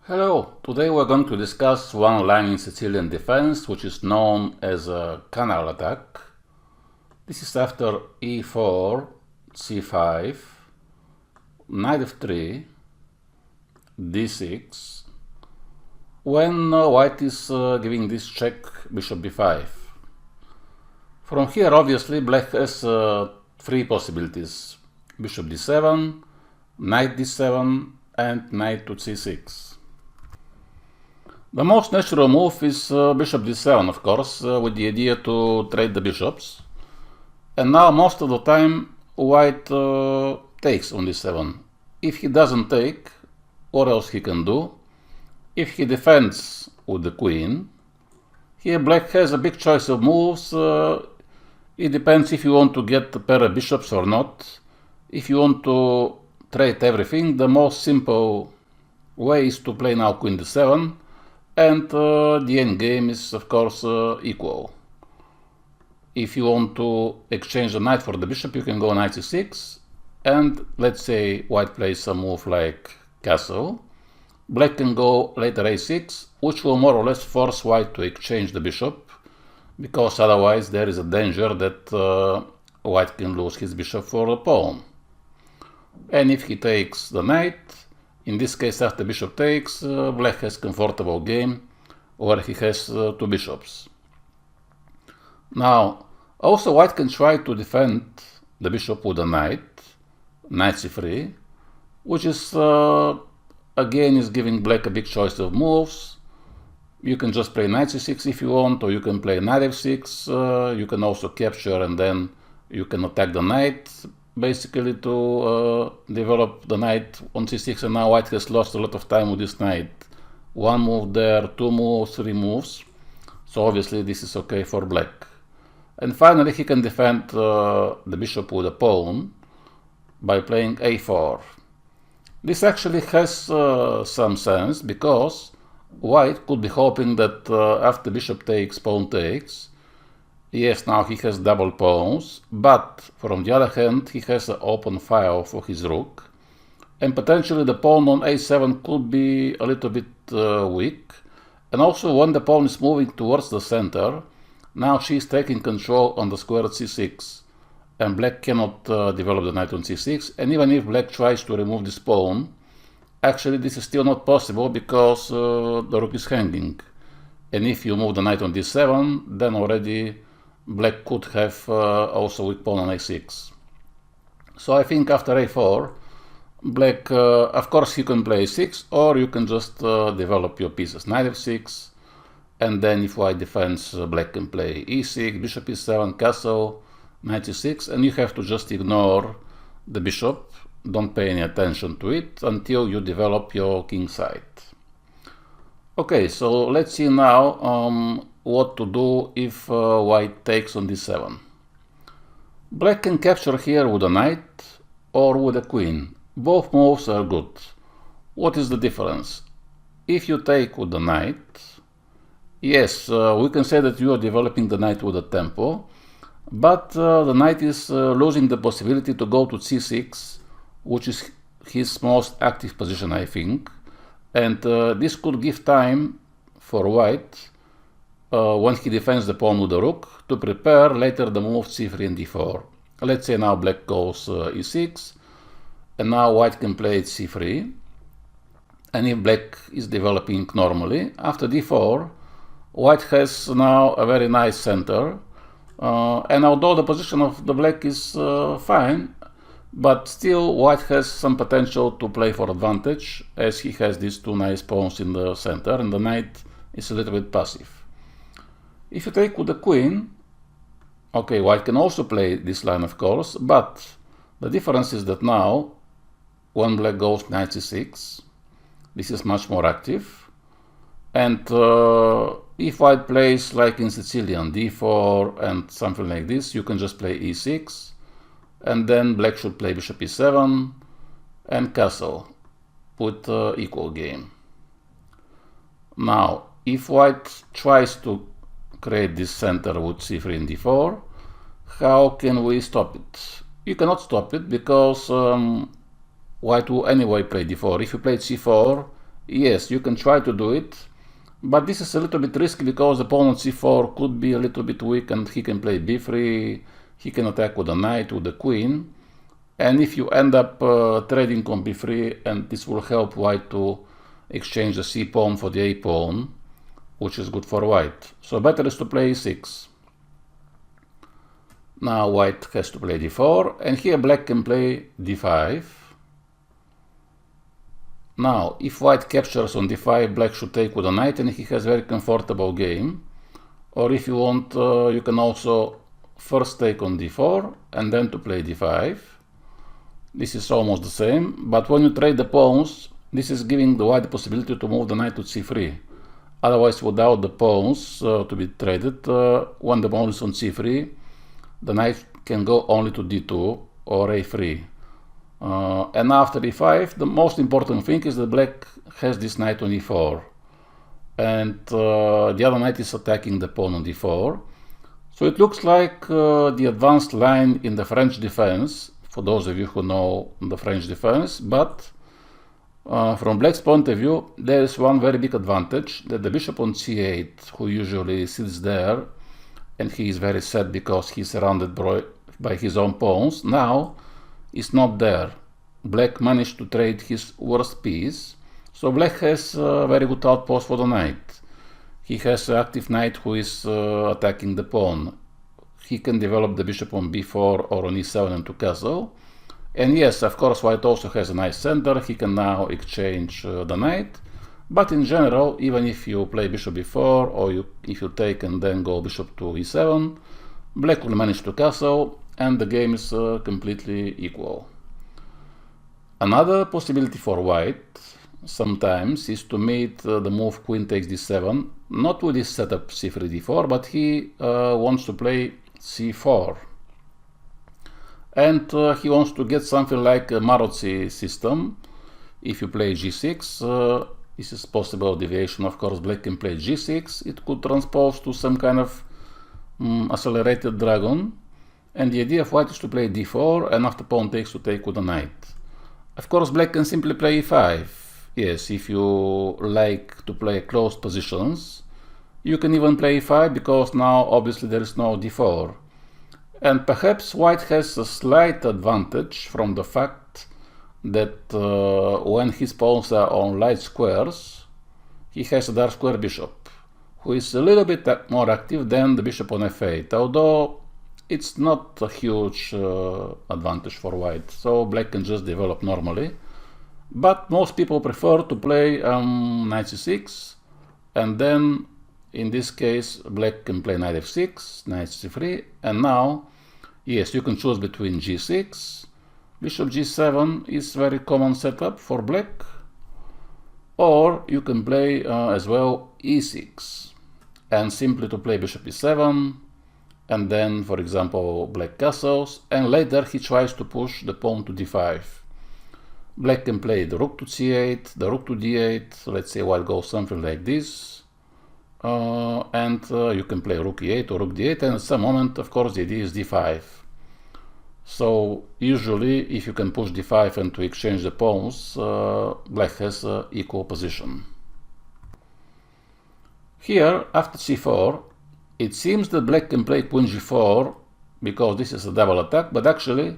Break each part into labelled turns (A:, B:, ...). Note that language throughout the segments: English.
A: Hello, today we're going to discuss one line in Sicilian defense which is known as a Canal attack. This is after e4, c5, knight f3, d6, when white is giving this check bishop b5. From here obviously black has three possibilities: bishop d7, knight d7 and knight to c6. The most natural move is bishop d7, of course, with the idea to trade the bishops. And now most of the time white takes on d7. If he doesn't take, what else he can do? If he defends with the queen, here black has a big choice of moves. It depends if you want to get a pair of bishops or not. If you want to trade everything, the most simple way is to play now queen d7. And the endgame is, of course, equal. If you want to exchange the knight for the bishop, you can go knight c6, and let's say white plays a move like castle. Black can go later a6, which will more or less force white to exchange the bishop, because otherwise there is a danger that white can lose his bishop for a pawn. And if he takes the knight, in this case, after bishop takes, black has comfortable game where he has two bishops. Now, also white can try to defend the bishop with a knight c3, which is again is giving black a big choice of moves. You can just play knight c6 if you want, or you can play knight f6. You can also capture and then you can attack the knight, basically to develop the knight on c6, and now white has lost a lot of time with this knight. One move there, two moves, three moves. So obviously this is okay for black. And finally he can defend the bishop with a pawn by playing a4. This actually has some sense, because white could be hoping that after bishop takes, pawn takes, yes, now he has double pawns, but from the other hand, he has an open file for his rook, and potentially the pawn on a7 could be a little bit weak. And also when the pawn is moving towards the center, now she is taking control on the square at c6, and black cannot develop the knight on c6, and even if black tries to remove this pawn, actually this is still not possible because the rook is hanging. And if you move the knight on d7, then already black could have also weak pawn on a6. So I think after a4, black, of course he can play a6, or you can just develop your pieces. Knight f6, and then if white defends, black can play e6, bishop e7, castle, knight e6, and you have to just ignore the bishop. Don't pay any attention to it until you develop your king side. Okay, so let's see now what to do if white takes on d7. Black can capture here with a knight or with a queen. Both moves are good. What is the difference? If you take with the knight, yes, we can say that you are developing the knight with a tempo, but the knight is losing the possibility to go to c6, which is his most active position, I think. And this could give time for white, when he defends the pawn with the rook, to prepare later the move c3 and d4. Let's say now black goes e6, and now white can play c3. And if black is developing normally, after d4, white has now a very nice center. And although the position of the black is fine, but still white has some potential to play for advantage, as he has these two nice pawns in the center, and the knight is a little bit passive. If you take with the queen, okay, white can also play this line, of course, but the difference is that now, when black goes knight c6, this is much more active. And if white plays like in Sicilian, d4 and something like this, you can just play e6, and then black should play bishop e7 and castle with equal game. Now, if white tries to create this center with c3 and d4, how can we stop it? You cannot stop it because white will anyway play d4. If you played c4, Yes, you can try to do it, but this is a little bit risky because opponent c4 could be a little bit weak and he can play b3, he can attack with a knight, with the queen, and if you end up trading on b3, and this will help white to exchange the c pawn for the a pawn, which is good for white. So better is to play e6. Now white has to play d4, and here black can play d5. Now, if white captures on d5, black should take with a knight, and he has a very comfortable game. Or if you want, you can also first take on d4, and then to play d5. This is almost the same, but when you trade the pawns, this is giving the white the possibility to move the knight to c3. Otherwise, without the pawns to be traded, when the pawn is on c3, the knight can go only to d2 or a3. And after e5, the most important thing is that black has this knight on e4. And the other knight is attacking the pawn on d4. So it looks like the advanced line in the French defense, for those of you who know the French defense, but from black's point of view, there is one very big advantage, that the bishop on c8, who usually sits there, and he is very sad because he's surrounded by his own pawns, now is not there. Black managed to trade his worst piece, so black has a very good outpost for the knight. He has an active knight who is attacking the pawn. He can develop the bishop on b4 or on e7 into castle. And yes, of course, white also has a nice center. He can now exchange the knight. But in general, even if you play bishop b4, or if you take and then go bishop to e7, black will manage to castle, and the game is completely equal. Another possibility for white sometimes is to meet the move queen takes d7, not with this setup c3 d4, but he wants to play c4. And he wants to get something like a Marozzi system. If you play g6, this is possible deviation, of course. Black can play g6. It could transpose to some kind of accelerated dragon. And the idea of white is to play d4, and after pawn takes to take with a knight. Of course, black can simply play e5. Yes, if you like to play closed positions, you can even play e5, because now obviously there is no d4. And perhaps white has a slight advantage from the fact that when his pawns are on light squares, he has a dark square bishop, who is a little bit more active than the bishop on f8, although it's not a huge advantage for white, so black can just develop normally. But most people prefer to play knight c6, and then in this case black can play knight f6, knight c3, and now, yes, you can choose between g6, bishop g7 is very common setup for black, or you can play as well e6, and simply to play bishop e7, and then, for example, black castles, and later he tries to push the pawn to d5. Black can play the rook to c8, the rook to d8, let's say white goes something like this, and you can play rook e8 or rook d8, and at some moment, of course, the idea is d5. So usually, if you can push d5 and to exchange the pawns, black has an equal position. Here, after c4, it seems that black can play queen g4, because this is a double attack, but actually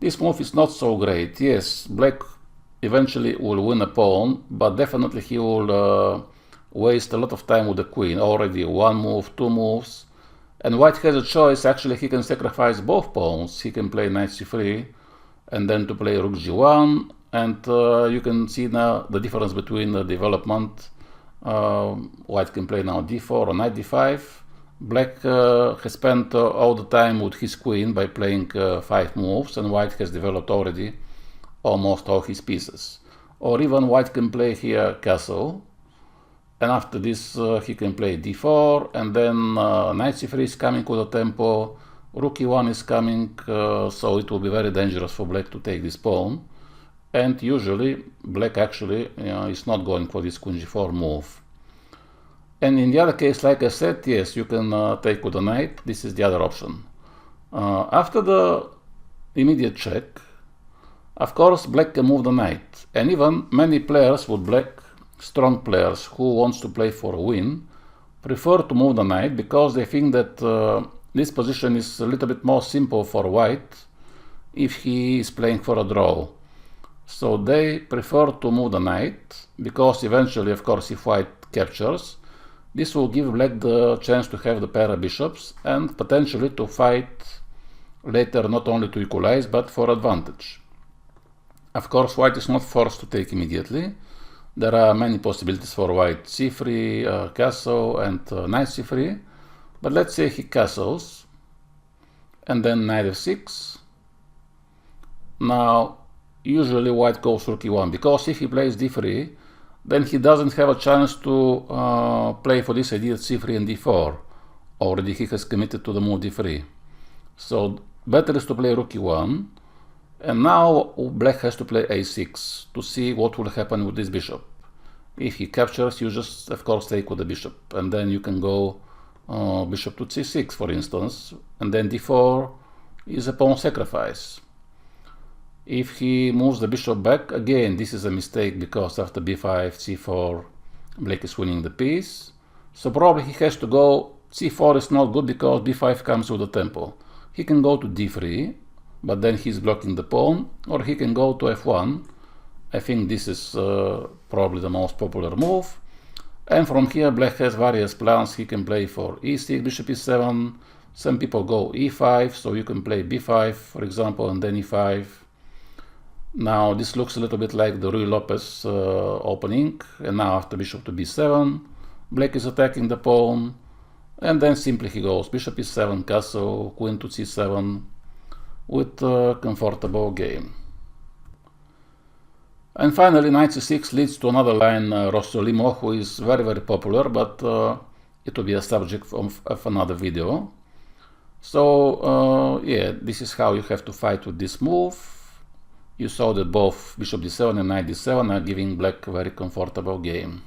A: this move is not so great. Yes, black eventually will win a pawn, but definitely he will waste a lot of time with the queen. Already one move, two moves, and white has a choice. Actually, he can sacrifice both pawns. He can play knight c3 and then to play rook g1, and you can see now the difference between the development. White can play now d4 or knight d5. Black has spent all the time with his queen by playing 5 moves, and white has developed already almost all his pieces. Or even white can play here castle, and after this he can play d4, and then knight c3 is coming with a tempo, rook e1 is coming, so it will be very dangerous for black to take this pawn. And usually black actually is not going for this queen g4 move. And in the other case, like I said, yes, you can take with a knight. This is the other option. After the immediate check, of course, black can move the knight. And even many players with black strong players who wants to play for a win prefer to move the knight because they think that this position is a little bit more simple for white if he is playing for a draw. So they prefer to move the knight because eventually, of course, if white captures, this will give black the chance to have the pair of bishops and potentially to fight later, not only to equalize but for advantage. Of course, white is not forced to take immediately. There are many possibilities for white: c3, castle, and knight c3. But let's say he castles, and then knight f6. Now, usually white goes rook e1, because if he plays d3, then he doesn't have a chance to play for this idea c3 and d4. Already he has committed to the move d3. So better is to play rook e1. And now black has to play a6 to see what will happen with this bishop. If he captures, you just, of course, take with the bishop. And then you can go bishop to c6, for instance. And then d4 is a pawn sacrifice. If he moves the bishop back, again, this is a mistake because after b5, c4, black is winning the piece. So probably he has to go, c4 is not good because b5 comes with the tempo. He can go to d3, but then he's blocking the pawn, or he can go to f1. I think this is probably the most popular move. And from here, black has various plans. He can play for e6, bishop e7. Some people go e5, so you can play b5, for example, and then e5. Now, this looks a little bit like the Ruy Lopez opening. And now, after bishop to b7, black is attacking the pawn. And then simply he goes bishop e7, castle, queen to c7, with a comfortable game. And finally, knight c6 leads to another line, Rossolimo, who is very, very popular, but it will be a subject of another video. So, yeah, this is how you have to fight with this move. You saw that both bishop d7 and knight d7 are giving black a very comfortable game.